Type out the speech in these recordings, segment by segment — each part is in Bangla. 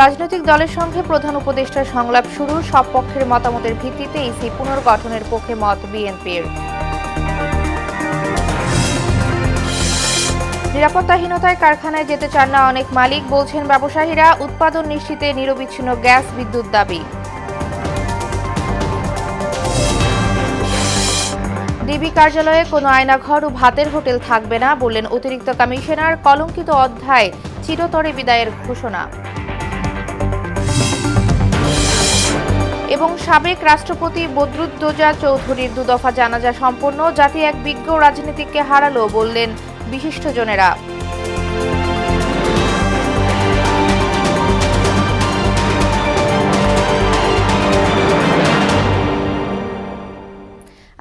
রাজনৈতিক দলের সঙ্গে প্রধান উপদেষ্টার সংলাপ শুরু, সব পক্ষের মতামতের ভিত্তিতে ইসি পুনর্গঠনের পক্ষে মত বিএনপির। নিরাপত্তাহীনতায় কারখানায় যেতে চান না অনেক মালিক, বলছেন ব্যবসায়ীরা। উৎপাদন নিশ্চিতে নিরবিচ্ছিন্ন গ্যাস বিদ্যুৎ দাবি। ডিবি কার্যালয়ে কোনো আয়নাঘর ও ভাতের হোটেল থাকবে না, বললেন অতিরিক্ত কমিশনার। কলঙ্কিত অধ্যায় চিরতরে বিদায়ের ঘোষণা। এবং সাবেক রাষ্ট্রপতি বদরুদ্দোজা চৌধুরীর দুদফা জানাজা সম্পন্ন। জাতি এক বিজ্ঞ রাজনীতিককে হারালো, বললেন বিশিষ্টজনেরা।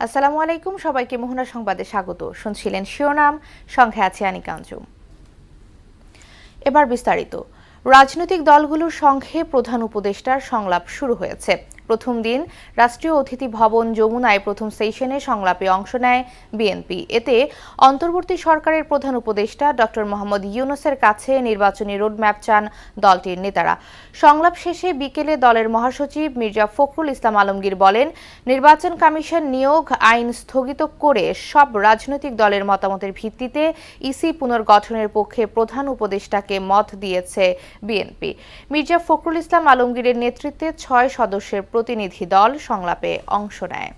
আসসালামু আলাইকুম, সবাইকে মোহনা সংবাদে স্বাগত। শুনছিলেন শিরোনাম, সঙ্গে আছে আনিকা আঞ্জুম। এবার বিস্তারিত। রাজনৈতিক দলগুলোর সঙ্গে প্রধান উপদেষ্টার সংলাপ শুরু হয়েছে। প্রথম দিন রাষ্ট্রীয় অতিথি ভবন যমুনায় প্রথম সেশনে সংলাপে অংশ নেয় বিএনপি। এতে অন্তর্বর্তী সরকারের প্রধান উপদেষ্টা ডক্টর মোহাম্মদ ইউনূসের কাছে নির্বাচনী রোডম্যাপ চান দলটির নেতারা। সংলাপ শেষে বিকেলে দলের মহাসচিব মির্জা ফখরুল ইসলাম আলমগীর বলেন, নির্বাচন কমিশন নিয়োগ আইন স্থগিত করে সব রাজনৈতিক দলের মতামতের ভিত্তিতে ইসি পুনর্গঠনের পক্ষে প্রধান উপদেষ্টাকে মত দিয়েছে বিএনপি। মির্জা ফখরুল ইসলাম আলমগীরের নেতৃত্বে ৬ সদস্যের প্রতিনিধি দল সংলাপে অংশ নেয়।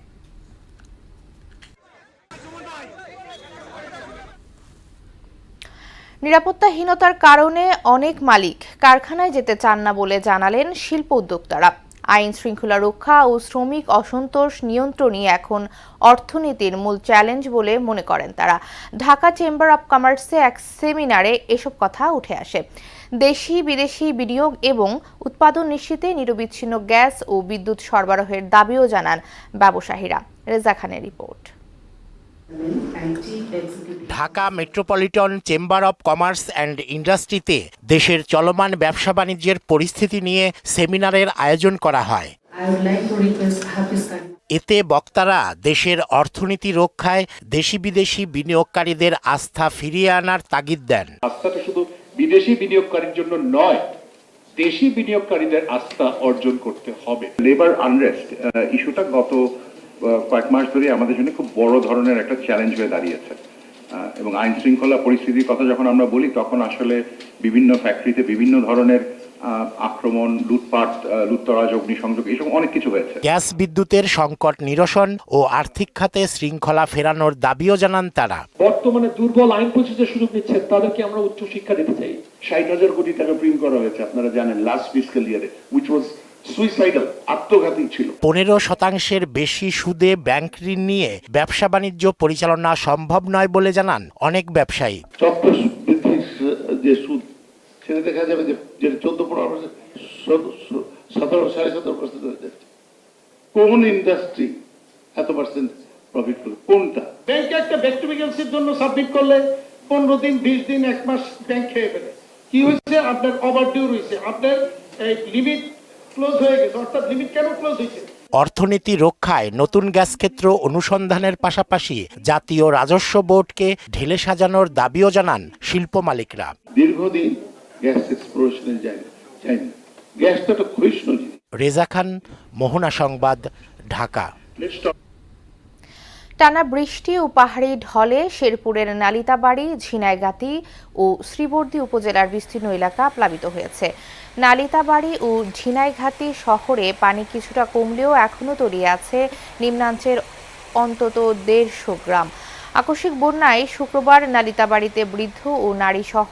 নিরাপত্তাহীনতার কারণে অনেক মালিক কারখানায় যেতে চান না বলে জানালেন শিল্প উদ্যোক্তারা। আইন শৃঙ্খলা রক্ষা ও শ্রমিক অসন্তোষ নিয়ন্ত্রণই এখন অর্থনীতির মূল চ্যালেঞ্জ বলে মনে করেন তারা। ঢাকা চেম্বার অব কমার্সে এক সেমিনারে এসব কথা উঠে আসে। দেশি বিদেশি বিনিয়োগ এবং উৎপাদন নিশ্চিতে নিরবিচ্ছিন্ন গ্যাস ও বিদ্যুৎ সরবরাহের দাবিও জানান ব্যবসায়ীরা। রেজা খানের report. Dhaka metropolitan chamber of commerce and ইন্ডাস্ট্রিতে দেশের চলমান ব্যবসা বাণিজ্যের পরিস্থিতি নিয়ে সেমিনারের আয়োজন করা হয়। এতে বক্তারা দেশের অর্থনীতি রক্ষায় দেশি বিদেশি বিনিয়োগকারীদের আস্থা ফিরিয়ে আনার তাগিদ দেন। আস্থাটা শুধু বিদেশি বিনিয়োগকারীর জন্য নয়, দেশি বিনিয়োগকারীদের আস্থা অর্জন করতে হবে। লেবার আনরেস্ট ইস্যুটা গত কয়েক মাস ধরে আমাদের জন্য খুব বড় ধরনের একটা চ্যালেঞ্জ হয়ে দাঁড়িয়েছে এবং আইন শৃঙ্খলা পরিস্থিতির কথা যখন আমরা বলি তখন আসলে বিভিন্ন ফ্যাক্টরিতে বিভিন্ন ধরনের আক্রমণ, লুটপাট, লুটতরাজ, অগ্নিসংযোগ, এইসব অনেক কিছু হয়েছে। গ্যাস বিদ্যুতের সংকট নিরসন ও আর্থিক খাতে শৃঙ্খলা ফেরানোর দাবিও জানান তারা। বর্তমানে দুর্বল আইন প্রতিষ্ঠার সুযোগ নিচ্ছে, তাদেরকে আমরা উচ্চ শিক্ষা দিতে চাই। ৬০,০০০ কোটি টাকা প্রিন্ট করা হয়েছে, আপনারা জানেন, লাস্ট ফিসক্যাল ইয়ারে, হুইচ ওয়াজ সুইসাইডাল, আত্মঘাতী ছিল। ১৫% বেশি সুদে ব্যাংক ঋণ নিয়ে ব্যবসা বাণিজ্য পরিচালনা সম্ভব নয় বলে জানান অনেক ব্যবসায়ী। চক্র বৃদ্ধির যে সুদ, সেটা দেখা যাবে যে 14-15%, 17-17.5% হয়ে যাচ্ছে। কোন ইন্ডাস্ট্রি এত পার্সেন্ট প্রফিট করবে? কোনটা? ব্যাংকে একটা ব্যাক টু ভ্যাকেন্সির জন্য সাবমিট করলে 15 দিন, 20 দিন, 1 মাস ব্যাংক খেয়ে ফেলে। কি হয়েছে? আপনার ওভারডিউ রয়েছে, আপনার লিমিট ক্লোজ হয়ে গেছে। অর্থাৎ লিমিট কেন ক্লোজ হয়েছে? অর্থনীতি রক্ষায় নতুন গ্যাস ক্ষেত্র অনুসন্ধানের পাশাপাশি জাতীয় রাজস্ব বোর্ডকে ঢেলে সাজানোর দাবিও জানান শিল্প মালিকরা। দীর্ঘদিন গ্যাস এক্সপ্লোরেশনে যায়নি। গ্যাসটা তো ক্ষয়িষ্ণু জিনিস। রেজা খান, মোহনা সংবাদ, ঢাকা। টানা বৃষ্টি ও পাহাড়ি ঢলে শেরপুরের নালিতাবাড়ি, ঝিনাইগাতি ও শ্রীবর্দী উপজেলার বিস্তীর্ণ এলাকা প্লাবিত হয়েছে। নালিতাবাড়ি ও ঝিনাইগাতি শহরে পানি কিছুটা কমলেও এখনও তলিয়ে আছে নিম্নাঞ্চের অন্তত 150 গ্রাম। আকস্মিক বন্যায় শুক্রবার নালিতাবাড়িতে বৃদ্ধ ও নারী সহ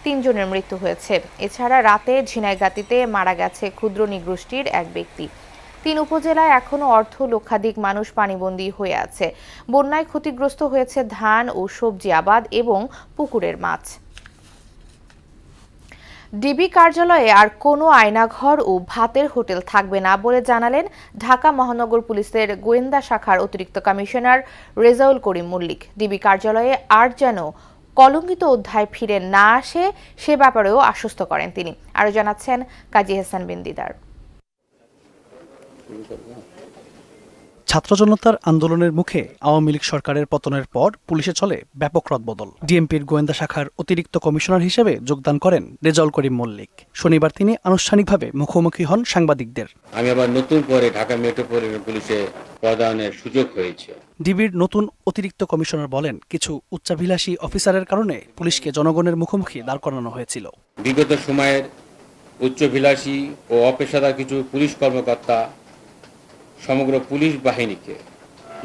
3 জনের মৃত্যু হয়েছে। এছাড়া রাতে ঝিনাইগাতিতে মারা গেছে ক্ষুদ্র নৃগোষ্ঠীর এক ব্যক্তি। 3 উপজেলায় এখনও লক্ষাধিক মানুষ পানিবন্দী হয়ে আছে। বন্যায় ক্ষতিগ্রস্ত হয়েছে ধান ও সবজি আবাদ এবং পুকুরের মাছ। ডিবি কার্যালয়ে আর কোনো আয়নাঘর ও ভাতের হোটেল থাকবে না বলে জানালেন ঢাকা মহানগর পুলিশের গোয়েন্দা শাখার অতিরিক্ত কমিশনার রেজাউল করিম মল্লিক। ডিবি কার্যালয়ে আর যেন কলঙ্কিত অধ্যায় ফিরে না আসে সে ব্যাপারেও আশ্বস্ত করেন তিনি। আরও জানাচ্ছেন কাজী হাসান বিন দিদার। ছাত্র জনতার আন্দোলনের মুখে আওয়ামী লীগ সরকারের পতনের পর পুলিশে চলে ব্যাপক রদবদল। ডিএমপির গোয়েন্দা শাখার অতিরিক্ত কমিশনার হিসেবে যোগদান করেন রেজাউল করিম মল্লিক। শনিবার তিনি আনুষ্ঠানিকভাবে মুখোমুখি হন সাংবাদিকদের। আমি আবার নতুন করে ঢাকা মেট্রোপলিটন পুলিশে পদায়নের সুযোগ হয়েছে। ডিবির নতুন অতিরিক্ত কমিশনার বলেন, কিছু উচ্চাভিলাষী অফিসারের কারণে পুলিশকে জনগণের মুখোমুখি দাঁড় করানো হয়েছিল। বিগত সময়ের উচ্চভিলাষী ও অপেশাদার কিছু পুলিশ কর্মকর্তা সমগ্র পুলিশ বাহিনীকে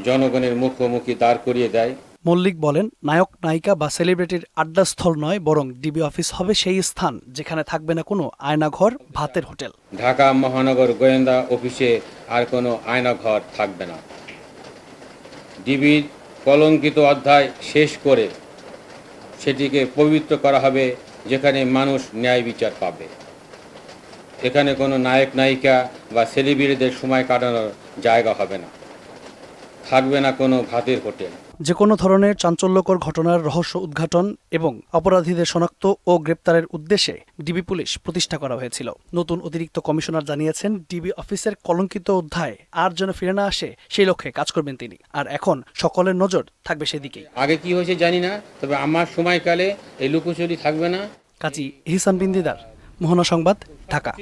জনগণের মুখোমুখি দাঁড় করিয়ে দেয়। মল্লিক বলেন, নায়ক নায়িকা বা সেলিব্রিটির আড্ডাস্থল নয়, বরং ডিবি অফিস হবে সেই স্থান যেখানে থাকবে না কোনো আয়নাঘর, ভাতের হোটেল। ঢাকা মহানগর গোয়েন্দা অফিসে আর কোনো আয়নাঘর থাকবে না। ডিবির কলঙ্কিত অধ্যায় শেষ করে সেটিকে পবিত্র করা হবে, যেখানে মানুষ ন্যায় বিচার পাবে। এখানে কোনো নায়ক নায়িকা বা সেলিব্রিটিদের সময় কাটানোর জায়গা হবে না, থাকবে না কোনো ভাতের হোটেল। যে কোনো ধরনের চাঞ্চল্যকর ঘটনার রহস্য উদ্ঘাটন এবং অপরাধীদের শনাক্ত ও গ্রেপ্তারের উদ্দেশ্যে ডিবি পুলিশ প্রতিষ্ঠা করা হয়েছিল। নতুন অতিরিক্ত কমিশনার জানিয়েছেন, ডিবি অফিসের কলঙ্কিত অধ্যায় আর যেন ফিরে না আসে সেই লক্ষ্যে কাজ করবেন তিনি। আর এখন সকলের নজর থাকবে সেদিকেই। আগে কি হয়েছে জানি না, তবে আমার সময়কালে এই লুকোচুরি থাকবে না। কাজী ইহসান বিন দিদার, মোহনা সংবাদ, ঢাকা।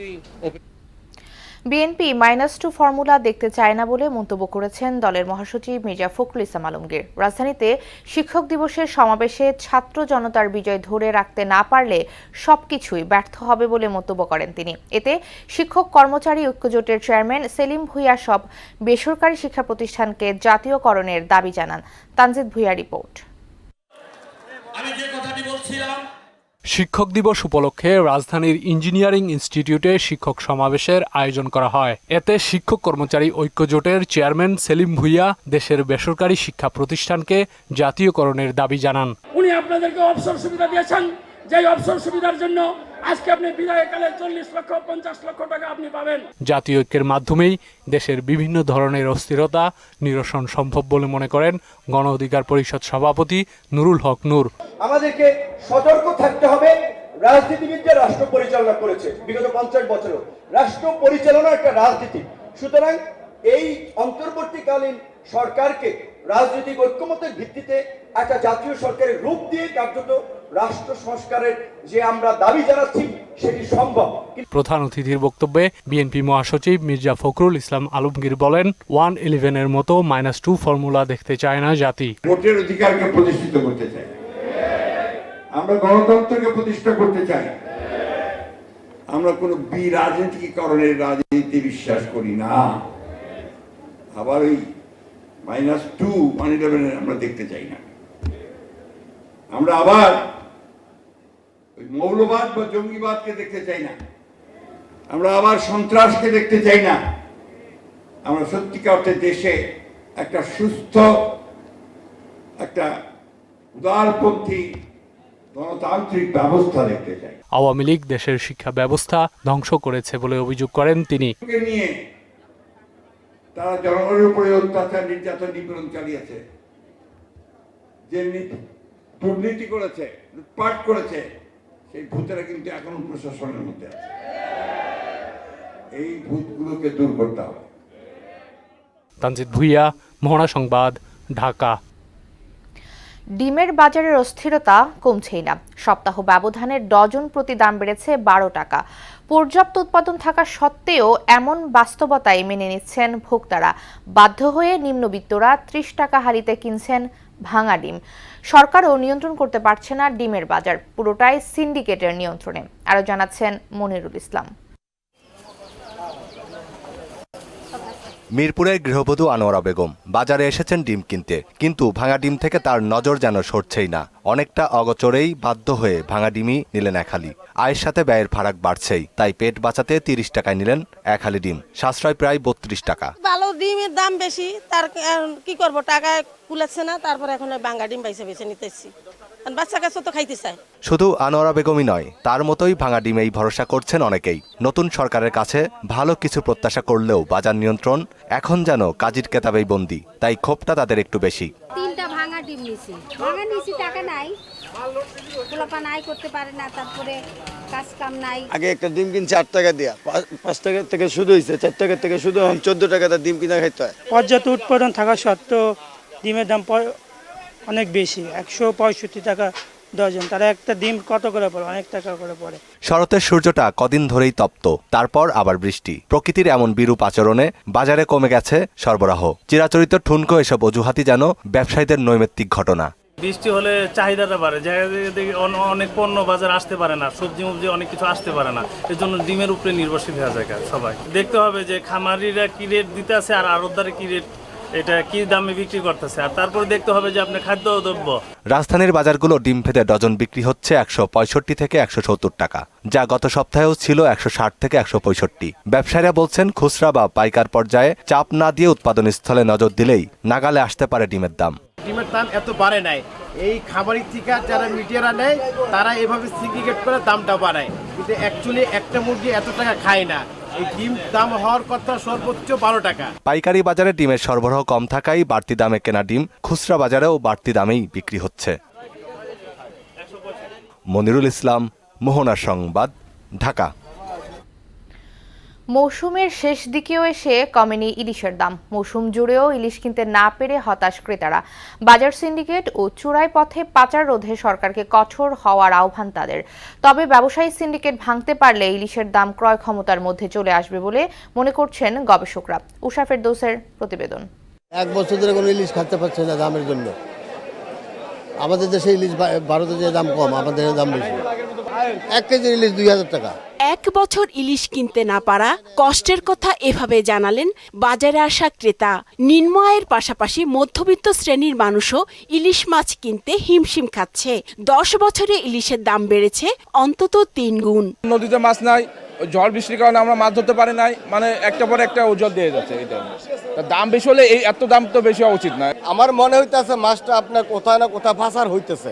বিএনপি -2 ফর্মুলা দেখতে চায় না বলে মন্তব্য করেছেন দলের মহাসচিব মির্জা ফখরুল ইসলাম আলমগীর। রাজধানীতে শিক্ষক দিবসের সমাবেশে ছাত্র জনতার বিজয় ধরে রাখতে না পারলে সবকিছুই ব্যর্থ হবে বলে মন্তব্য করেন তিনি। এতে শিক্ষক কর্মচারী ঐক্যজোটের চেয়ারম্যান সেলিম ভুঁইয়া সব বেসরকারি শিক্ষা প্রতিষ্ঠানকে জাতীয়করণের দাবি জানান। তানজিদ ভুঁইয়া রিপোর্ট। শিক্ষক দিবস উপলক্ষে রাজধানীর ইঞ্জিনিয়ারিং ইনস্টিটিউটে শিক্ষক সমাবেশের আয়োজন করা হয়। এতে শিক্ষক কর্মচারী ঐক্যজোটের চেয়ারম্যান সেলিম ভুঁইয়া দেশের বেসরকারি শিক্ষা প্রতিষ্ঠানকে জাতীয়করণের দাবি জানান। উনি আপনাদেরকে অবসর সুবিধা দিয়েছেন, যে অবসর সুবিধার জন্য আজকে আপনি বিদায়কালে 40 লক্ষ 50 লক্ষ টাকা আপনি পাবেন। জাতীয় ঐক্যের মাধ্যমেই দেশের বিভিন্ন ধরনের অস্থিরতা নিরসন সম্ভব বলে মনে করেন গণ অধিকার পরিষদ সভাপতি নুরুল হক নূর। আমাদেরকে সতর্ক থাকতে হবে। রাজনীতিবিদরা রাষ্ট্র পরিচালনা করেছে বিগত 50 বছর, রাষ্ট্র পরিচালনা একটা রাজনীতি। সুতরাং এই অন্তর্বর্তীকালীন সরকারকে রাজনৈতিক ঐক্যমতের ভিত্তিতে একটা জাতীয় সরকারের রূপ দিয়ে কার্যত রাষ্ট্র সংস্কারের যে আমরা দাবি জানাচ্ছি সেটি সম্ভব। প্রধান অতিথির বক্তব্যে বিএনপি মহাসচিব মির্জা ফখরুল ইসলাম আলমগীর বলেন, 111-এর মতো -2 ফর্মুলা দেখতে চায় না জাতি। ভোটের অধিকারকে প্রতিষ্ঠিত করতে চাই, আমরা গণতন্ত্রকে প্রতিষ্ঠা করতে চাই। আমরা কোনো বিরাজনীতিকরণের রাজনীতি বিশ্বাস করি না। আবার ওই -2 111 আমরা দেখতে চাই না। আমরা আবার ওই মৌলবাদ বা জঙ্গিবাদকে দেখতে চাই না। আমরা আবার সন্ত্রাসকে দেখতে চাই না। আমরা সত্যিকার অর্থে দেশে একটা সুস্থ, একটা উদারপন্থী গণতান্ত্রিক ব্যবস্থা দেখতে চাই। আওয়ামী লীগ দেশের শিক্ষা ব্যবস্থা ধ্বংস করেছে বলে অভিযোগ করেন তিনি। নিয়ে তারা জনগণের উপরে অত্যাচার, নির্যাতন, নিপীড়ন চালিয়েছে, যে দুর্নীতি করেছে, লুটপাট করেছে, সেই ভূতেরা কিন্তু এখনো প্রশাসনের মধ্যে আছে। এই ভূতগুলোকে দূর করতে হবে। তানজিদ ভুঁইয়া, মোহনা সংবাদ, ঢাকা। ডিমের বাজারের অস্থিরতা কমছেই না। সপ্তাহ ব্যবধানে ডজন প্রতি দাম বেড়েছে 12 টাকা। পর্যাপ্ত উৎপাদন থাকা সত্ত্বেও এমন বাস্তবতায় মেনে নিচ্ছেন ভোক্তারা। বাধ্য হয়ে নিম্নবিত্তরা 30 টাকা হাড়িতে কিনছেন ভাঙা ডিম। সরকারও নিয়ন্ত্রণ করতে পারছে না ডিমের বাজার, পুরোটাই সিন্ডিকেটের নিয়ন্ত্রণে। আরও জানাচ্ছেন মনিরুল ইসলাম। মিরপুরের গৃহবধূ আনোয়ারা বেগম বাজারে এসেছেন ডিম কিনতে, কিন্তু ভাঙা ডিম থেকে তার নজর যেন সরছেই না। অনেকটা অগোচরেই বাধ্য হয়ে ভাঙা ডিমই নিলেন এক হালি। আয়ের সাথে ব্যয়ের ফারাক বাড়ছেই, তাই পেট বাঁচাতে 30 টাকায় নিলেন এক হালি ডিম, সাশ্রয় প্রায় 32 টাকা। ভালো ডিমের দাম বেশি, তার কি করব, টাকা কুলাচ্ছে না, তারপর এখন ভাঙা ডিম বেছে নিতেছি। বাচ্চা কাছে তো খাইতে চায়। শুধু আনোয়ারা বেগমই নয়, তার মতোই ভাঙা ডিমেই ভরসা করছেন অনেকেই। নতুন সরকারের কাছে ভালো কিছু প্রত্যাশা করলেও বাজার নিয়ন্ত্রণ এখন যেন কাজীর কেতাবেই বন্দী, তাই ক্ষোভটা তাদের একটু বেশি। 3টা ভাঙা ডিম নিছি, টাকা নাই, পোলাপান আয় করতে পারে না, তারপরে কাজ কাম নাই। আগে একটা ডিম কিনছে 8 টাকা দিয়া, 5 টাকা থেকে শুরু হয়েছে, 4 টাকা থেকে শুরু, এখন 14 টাকা ডিম কিনা খাইতে হয়। পর্যাপ্ত উৎপাদন থাকা সত্ত্বেও ডিমের দাম অনেক বেশি, 165 টাকা ডজন। তারা একটা ডিম কত করে পড়ে? অনেক টাকা করে পড়ে। শরতের সূর্যটা কদিন ধরেই তপ্ত, তারপর আবার বৃষ্টি। প্রকৃতির এমন বিরূপ আচরণে বাজারে কমে গেছে সরবরাহ। চিরাচরিত ঠুনকো এসব অজুহাতি যেন ব্যবসায়ীদের নৈমিত্তিক ঘটনা। বৃষ্টি হলে চাহিদাটা বাড়ে, অনেক পণ্য বাজার আসতে পারে না, সবজি মবজি অনেক কিছু আসতে পারে না, এর জন্য ডিমের উপরে নির্ভরশীল হয়ে যায় সবাই। দেখতে হবে যে খামারিরা কি রেট দিতে আছে আর আড়তদারে কি রেট, এটা কি দামে বিক্রি করতেছে, আর তারপরে দেখতে হবে যে আপনার খাদ্য দ্রব্য। রাজধানীর বাজারগুলো ডিম ভেদে ডজন বিক্রি হচ্ছে 165 থেকে 170 টাকা, যা গত সপ্তাহেও ছিল 160 থেকে 165। ব্যবসায়ীরা বলছেন, খুচরা বা পাইকার পর্যায়ে চাপ না দিয়ে উৎপাদন স্থলে নজর দিলেই নাগালে আসতে পারে ডিমের দাম। ডিমের দাম এত বাড়ে নাই, এই খাবারি থেকে যারা মিডিয়ারা নেয় তারা এভাবে সিন্ডিকেট করে দামটা বাড়ায়, কিন্তু অ্যাকচুয়ালি একটা মুরগি এত টাকা খায় না। এই ডিম দাম হওয়ার কথা সর্বোচ্চ 12 টাকা। পাইকারি বাজারে ডিমের সরবরাহ কম থাকায় বাড়তি দামে কেনা ডিম খুচরা বাজারেও বাড়তি দামেই বিক্রি হচ্ছে। মনিরুল ইসলাম, মোহনা সংবাদ, ঢাকা। মৌসুমের শেষ দিকেও এসে কমেনি ইলিশের দাম। মৌসুম জুড়েও ইলিশ কিনতে না পেরে হতাশ ক্রেতারা। বাজার সিন্ডিকেট ও চোরাই পথে পাচার রোধে সরকারকে কঠোর হওয়ার আহ্বান তাদের। তবে ব্যবসায়ী সিন্ডিকেট ভাঙতে পারলে ইলিশের দাম ক্রয় ক্ষমতার মধ্যে চলে আসবে বলে মনে করছেন গবেষকরা। উষা ফেরদৌসের প্রতিবেদন। 1 বছর ধরে কোনো ইলিশ খাতে পারছে না দামের জন্য। আমাদের দেশে ইলিশ ভারতে যে দাম কম, আমাদের দাম বেশি। 1 কেজি ইলিশ 2000 টাকা। 1 বছর ইলিশ কিনতে না পারা কষ্টের কথা এভাবে জানালেন বাজারে আসা ক্রেতা। নিম্ন আয়ের পাশাপাশি মধ্যবিত্ত শ্রেণীর মানুষও ইলিশ মাছ কিনতে হিমশিম খাচ্ছে। 10 বছরে ইলিশের দাম বেড়েছে অন্তত 3 গুণ। নদীতে মাছ নাই, ঝড় বৃষ্টির কারণে আমরা মাছ ধরতে পারি নাই, মানে একটা পরে একটা ওজন দিয়ে যাচ্ছে। এটা দাম বেশি হলে এই এত দাম তো বেশি হওয়া উচিত নয়। আমার মনে হইতেছে মাছটা আপনার কোথাও না কোথাও পাচার হইতেছে,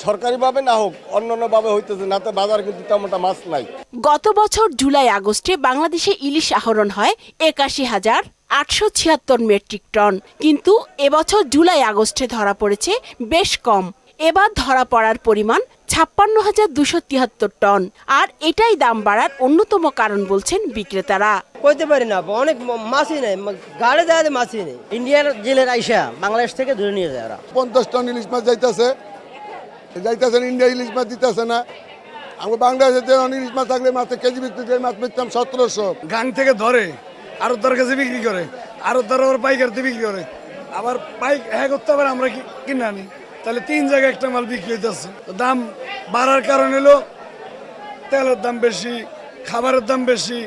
সরকারিভাবে না হোক অন্যান্যভাবে হইতেছে, না তো বাজার কিন্তু তেমন মাছ নাই। গত বছর জুলাই আগস্টে বাংলাদেশে ইলিশ আহরণ হয় 81,876 মেট্রিক টন, কিন্তু এবছর জুলাই আগস্টে ধরা পড়েছে বেশ কম। এবার ধরা পড়ার পরিমাণ 56,273 টন। আর এটাই দাম বাড়ার অন্যতম কারণ বলছেন বিক্রেতারা। কইতে পারি না, অনেক মাছই নেই, গাড়ি যায় মাছই নেই। ইন্ডিয়ার জেলের আইসা বাংলাদেশ থেকে ধরে নিয়ে যায় ওরা। 50 টন ইলিশ মাছ যাইতেছেন, ইন্ডিয়া ইলিশ মাছ দিতেছে না। আমরা বাংলাদেশে ইলিশ মাছ থাকলে মাছ কেজি বিক্রি করে মাছ বেচতাম 1700। গাং থেকে ধরে আরো তার কাছে বিক্রি করে, আরো তার আবার পাইকারতে বিক্রি করে, আবার পাইক হ্যাঁ করতে আবার আমরা কিনে আনি, তাহলে 3 জায়গায় একটা মাল বিক্রি হইতেছে। দাম বাড়ার কারণ হলো তেলের দাম বেশি, খাবারের দাম বেশি,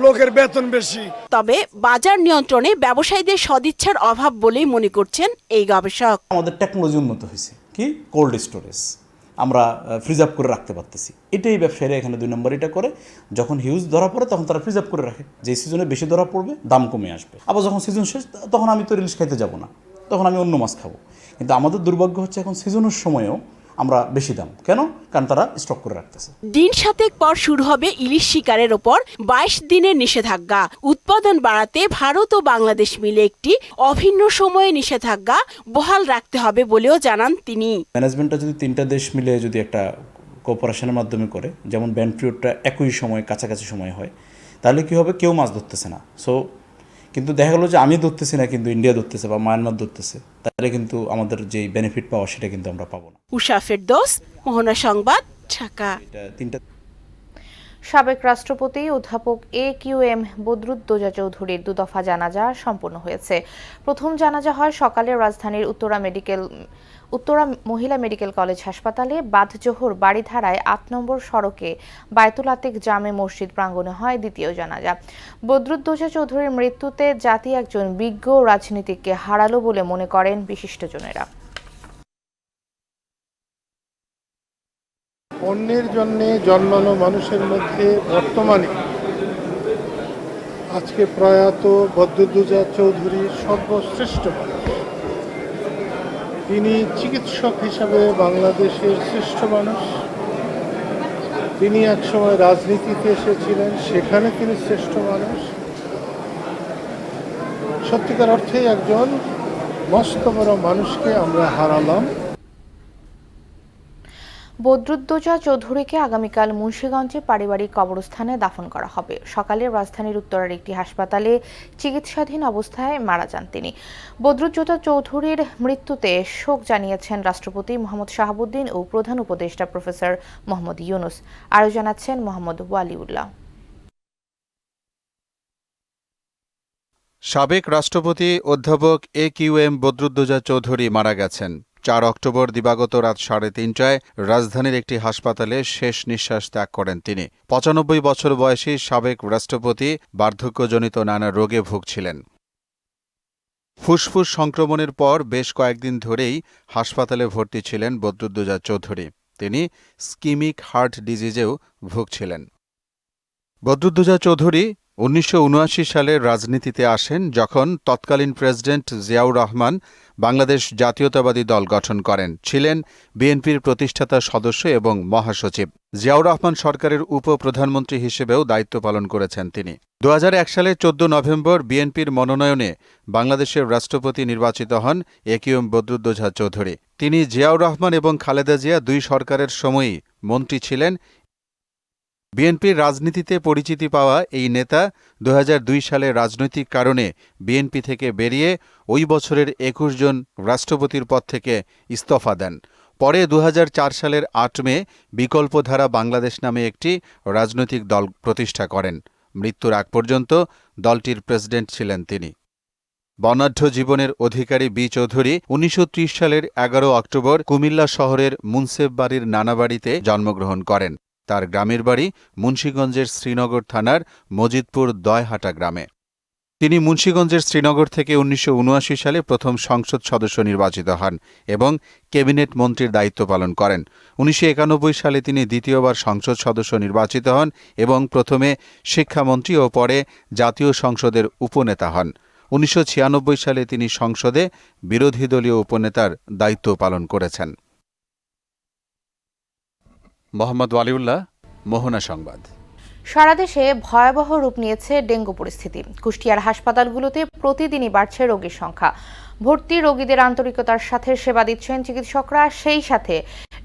লোকের বেতন বেশি। তবে বাজার নিয়ন্ত্রণে ব্যবসায়ীদের সদিচ্ছার অভাব বলেই মনে করছেন এই গবেষক। আমাদের টেকনোলজি উন্নত হয়েছে, কি কোল্ড স্টোরেজ, আমরা ফ্রিজ আপ করে রাখতে পারতেছি। এটাই ব্যবসায়ীরা এখানে 2 নম্বর এটা করে, যখন হিউজ ধরা পড়ে তখন তারা ফ্রিজ আপ করে রাখে, যে সিজনে বেশি ধরা পড়বে দাম কমে আসবে। আবার যখন সিজন শেষ তখন আমি তো ইলিশ খাইতে যাব না, তখন আমি অন্য মাছ খাবো। কিন্তু আমাদের দুর্ভাগ্য হচ্ছে এখন সিজনের সময়ও আমরা বেশি দাম কেন, কারণ তারা স্টক করে রাখতেছে। দিন 7 পর শুরু হবে ইলিশ শিকারের ওপর 22 দিনের নিষেধাজ্ঞা। উৎপাদন বাড়াতে ভারত ও বাংলাদেশ মিলে একটি অভিন্ন সময়ে নিষেধাজ্ঞা বহাল রাখতে হবে বলেও জানান তিনি। ম্যানেজমেন্টটা যদি 3টা দেশ মিলে যদি একটা কোঅপারেশনের মাধ্যমে করে, যেমন ব্যান্ড পিরিয়ডটা একই সময় কাছাকাছি সময় হয়, তাহলে কি হবে, কেউ মাছ ধরতেছে না। সো কিন্তু দেখা গেলো যে আমি ধরতেছি না, কিন্তু ইন্ডিয়া ধরতেছে বা মায়ানমার ধরতেছে, তাহলে কিন্তু আমাদের যে বেনিফিট পাওয়া সেটা কিন্তু আমরা পাবো না। উষা ফেরদৌস, মোহনা সংবাদ, ঢাকা। সাবেক রাষ্ট্রপতি অধ্যাপক AQM বদরুদ্দোজা চৌধুরীর 2 দফা জানাজা সম্পন্ন হয়েছে। প্রথম জানাজা হয় সকালে রাজধানীর উত্তরা মহিলা মেডিকেল কলেজ হাসপাতালে। বাদজোহর বাড়িধারায় 8 নম্বর সড়কে বায়তুল আতিক জামে মসজিদ প্রাঙ্গণে হয় দ্বিতীয় জানাজা। বদরুদ্দোজা চৌধুরীর মৃত্যুতে জাতি একজন বিজ্ঞ রাজনীতিককে হারালো বলে মনে করেন বিশিষ্টজনেরা। অন্যের জন্য জন্মানো মানুষের মধ্যে বর্তমানে আজকে প্রয়াত বদরুদ্দোজা চৌধুরী সর্বশ্রেষ্ঠ মানুষ। তিনি চিকিৎসক হিসাবে বাংলাদেশের শ্রেষ্ঠ মানুষ। তিনি একসময় রাজনীতিতে এসেছিলেন, সেখানে তিনি শ্রেষ্ঠ মানুষ। সত্যিকার অর্থে একজন মস্ত বড় মানুষকে আমরা হারালাম। বদরুদ্দোজা চৌধুরীকে আগামীকাল মুন্সিগঞ্জে পারিবারিক কবরস্থানে দাফন করা হবে। সকালে রাজধানীর উত্তরার একটি হাসপাতালে চিকিৎসাধীন অবস্থায় মারা যান তিনি। বদরুদ্দোজা চৌধুরীর মৃত্যুতে শোক জানিয়েছেন রাষ্ট্রপতি মোহাম্মদ শাহাবুদ্দিন ও প্রধান উপদেষ্টা প্রফেসর মোহাম্মদ ইউনুস। আরও জানাচ্ছেন মোহাম্মদ ওয়ালিউল্লাহ। সাবেক রাষ্ট্রপতি অধ্যাপক AQM বদরুদ্দোজা চৌধুরী মারা গেছেন। 4 অক্টোবর দিবাগত রাত 3:30টায় রাজধানীর একটি হাসপাতালে শেষ নিঃশ্বাস ত্যাগ করেন তিনি। 95 বছর বয়সী সাবেক রাষ্ট্রপতি বার্ধক্যজনিত নানা রোগে ভুগছিলেন। ফুসফুস সংক্রমণের পর বেশ কয়েকদিন ধরেই হাসপাতালে ভর্তি ছিলেন বদরুদ্দোজা চৌধুরী। তিনি স্কিমিক হার্ট ডিজিজেও ভুগছিলেন। বদরুদ্দোজা চৌধুরী 1979 সালে রাজনীতিতে আসেন, যখন তৎকালীন প্রেসিডেন্ট জিয়াউর রহমান বাংলাদেশ জাতীয়তাবাদী দল গঠন করেন। ছিলেন বিএনপির প্রতিষ্ঠাতা সদস্য এবং মহাসচিব। জিয়াউর রহমান সরকারের উপপ্রধানমন্ত্রী হিসেবেও দায়িত্ব পালন করেছেন তিনি। 2001 সালে 14 নভেম্বর বিএনপির মনোনয়নে বাংলাদেশের রাষ্ট্রপতি নির্বাচিত হন AQM বদরুদ্দোজা চৌধুরী। তিনি জিয়াউর রহমান এবং খালেদা জিয়া দুই সরকারের সময়ই মন্ত্রী ছিলেন। বিএনপির রাজনীতিতে পরিচিতি পাওয়া এই নেতা 2002 সালে রাজনৈতিক কারণে বিএনপি থেকে বেরিয়ে ওই বছরের 21 জন রাষ্ট্রপতির পদ থেকে ইস্তফা দেন। পরে 2004 সালের 8 মে বিকল্পধারা বাংলাদেশ নামে একটি রাজনৈতিক দল প্রতিষ্ঠা করেন। মৃত্যুর আগ পর্যন্ত দলটির প্রেসিডেন্ট ছিলেন তিনি। বর্ণাঢ্য জীবনের অধিকারী বি চৌধুরী 1930 সালের 11 অক্টোবর কুমিল্লা শহরের মুন্সেফবাড়ির নানাবাড়িতে জন্মগ্রহণ করেন। তার গ্রামের বাড়ি মুন্সিগঞ্জের শ্রীনগর থানার মজিদপুর দয়হাটা গ্রামে। তিনি মুন্সিগঞ্জের শ্রীনগর থেকে 1979 সালে প্রথম সংসদ সদস্য নির্বাচিত হন এবং ক্যাবিনেট মন্ত্রীর দায়িত্ব পালন করেন। 1991 সালে তিনি দ্বিতীয়বার সংসদ সদস্য নির্বাচিত হন এবং প্রথমে শিক্ষামন্ত্রী ও পরে জাতীয় সংসদের উপনেতা হন। 1996 সালে তিনি সংসদে বিরোধী দলীয় উপনেতার দায়িত্ব পালন করেছেন। মোহাম্মদ ওয়ালিউল্লাহ, মোহনা সংবাদ। সারা দেশে ভয়াবহ রূপ নিয়েছে ডেঙ্গু পরিস্থিতি। কুষ্টিয়ার হাসপাতালগুলোতে প্রতিদিনই বাড়ছে রোগীর সংখ্যা। ভর্তি রোগীদের আন্তরিকতার সাথে সেবা দিচ্ছেন চিকিৎসকরা, সেই সাথে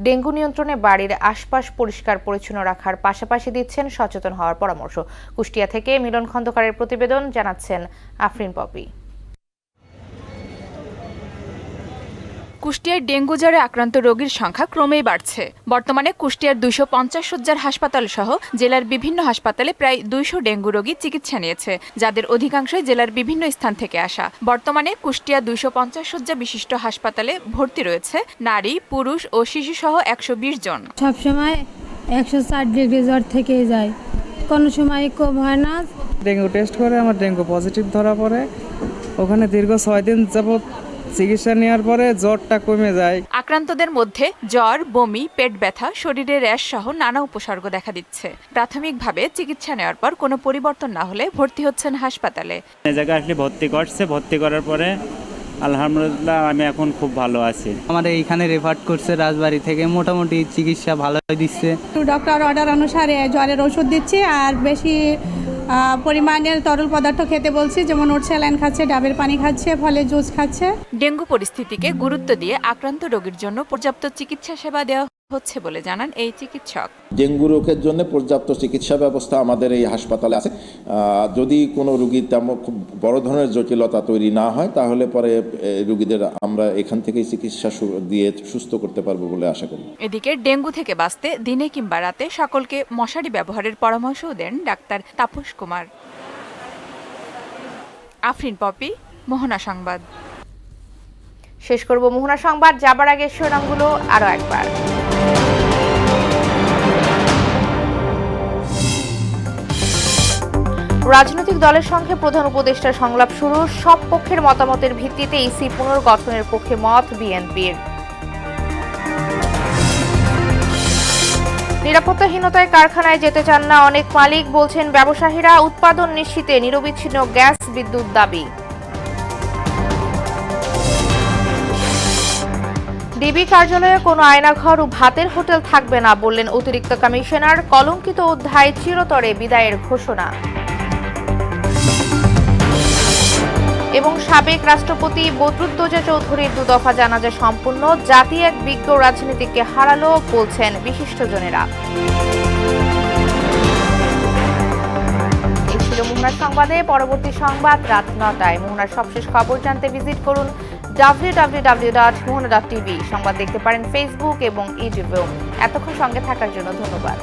ডেঙ্গু নিয়ন্ত্রণে বাড়ির আশপাশ পরিষ্কার পরিচ্ছন্ন রাখার পাশাপাশি দিচ্ছেন সচেতন হওয়ার পরামর্শ। কুষ্টিয়া থেকে মিলন খন্দকারের প্রতিবেদন, জানাচ্ছেন আফরিন পপি। কুষ্টিয়ার ডেঙ্গু জ্বরে আক্রান্ত রোগীর সংখ্যা ক্রমেই বাড়ছে। বর্তমানে কুষ্টিয়ার 250 শয্যার হাসপাতাল সহ জেলার বিভিন্ন হাসপাতালে প্রায় 200 ডেঙ্গু রোগী চিকিৎসা নিয়েছে, যাদের অধিকাংশই জেলার বিভিন্ন স্থান থেকে আসা। বর্তমানে কুষ্টিয়া 250 শয্যা বিশিষ্ট হাসপাতালে ভর্তি রয়েছে নারী, পুরুষ ও শিশু সহ 120 জন। সবসময় 160 ডিগ্রি জ্বর থেকে যায়, কোনো সময় কম হয় না। ডেঙ্গু টেস্ট করে আমার ডেঙ্গু পজিটিভ ধরা পড়ে। ওখানে দীর্ঘ 6 দিন যাবত চিকিৎসা নেওয়ার পরে জ্বরটা কমে যায়। আক্রান্তদের মধ্যে জ্বর, বমি, পেট ব্যথা, শরীরে র্যাশ সহ নানা উপসর্গ দেখা দিচ্ছে। প্রাথমিকভাবে চিকিৎসা নেওয়ার পর কোনো পরিবর্তন না হলে ভর্তি হচ্ছেন হাসপাতালে। এই জায়গায় আসলে ভর্তি করার পরে আলহামদুলিল্লাহ আমি এখন খুব ভালো আছি। আমাদের এইখানে রেফার করছে রাজবাড়ি থেকে, মোটামুটি চিকিৎসা ভালো দিচ্ছে। ডক্টর অর্ডার অনুসারে জ্বরের ওষুধ দিচ্ছি আর বেশি পরিমাণের তরল পদার্থ খেতে বলছি, যেমন ওট স্যালাইন খাচ্ছে, ডাবের পানি খাচ্ছে, ফলের জুস খাচ্ছে। ডেঙ্গু পরিস্থিতিকে গুরুত্ব দিয়ে আক্রান্ত রোগীর জন্য পর্যাপ্ত চিকিৎসা সেবা দেওয়া হচ্ছে বলে জানান এই চিকিৎসক। ডেঙ্গু রোগের জন্য পর্যাপ্ত চিকিৎসা ব্যবস্থা আমাদের এই হাসপাতালে আছে। যদি কোনো রোগীর তেমন খুব বড় ধরনের জটিলতা তৈরি না হয়, তাহলে পরে রোগীদের আমরা এখান থেকেই চিকিৎসা দিয়ে সুস্থ করতে পারবো বলে আশা করি। এদিকে ডেঙ্গু থেকে বাঁচতে দিনে কিংবা রাতে সকলকে মশারি ব্যবহারের পরামর্শও দেন ডাক্তার তাপস কুমার। আফরিন পপি, মোহনা সংবাদ। শেষ করব মোহনা সংবাদ, যাবার আগে শিরোনামগুলো আরো একবার। রাজনৈতিক দলের সঙ্গে প্রধান উপদেষ্টার সংলাপ শুরু। সব পক্ষের মতামতের ভিত্তিতে ইসি পুনর্গঠনের পক্ষে মত বিএনপির। নিরাপত্তাহীনতায় কারখানায় যেতে চান না অনেক মালিক, বলছেন ব্যবসায়ীরা। উৎপাদন নিশ্চিতে নিরবিচ্ছিন্ন গ্যাস বিদ্যুৎ দাবি। ডিবি কার্যালয়ে কোনো আয়নাঘর ও ভাতের হোটেল থাকবে না, বললেন অতিরিক্ত কমিশনার। কলঙ্কিত অধ্যায় চিরতরে বিদায়ের ঘোষণা। এবং সাবেক রাষ্ট্রপতি বদরুদ্দোজা চৌধুরীর 2 দফা জানাজা সম্পূর্ণ, জাতি এক বিজ্ঞ রাজনীতিককে হারালো বলছেন বিশিষ্টজনেরা। এই ছিল মোহনার সংবাদে। পরবর্তী সংবাদ রাত 9টায়। মোহনার সবশেষ খবর জানতে ভিজিট করুন www.mohana.tv। সংবাদ দেখতে পারেন ফেসবুক এবং ইউটিউবেও। এতক্ষণ সঙ্গে থাকার জন্য ধন্যবাদ।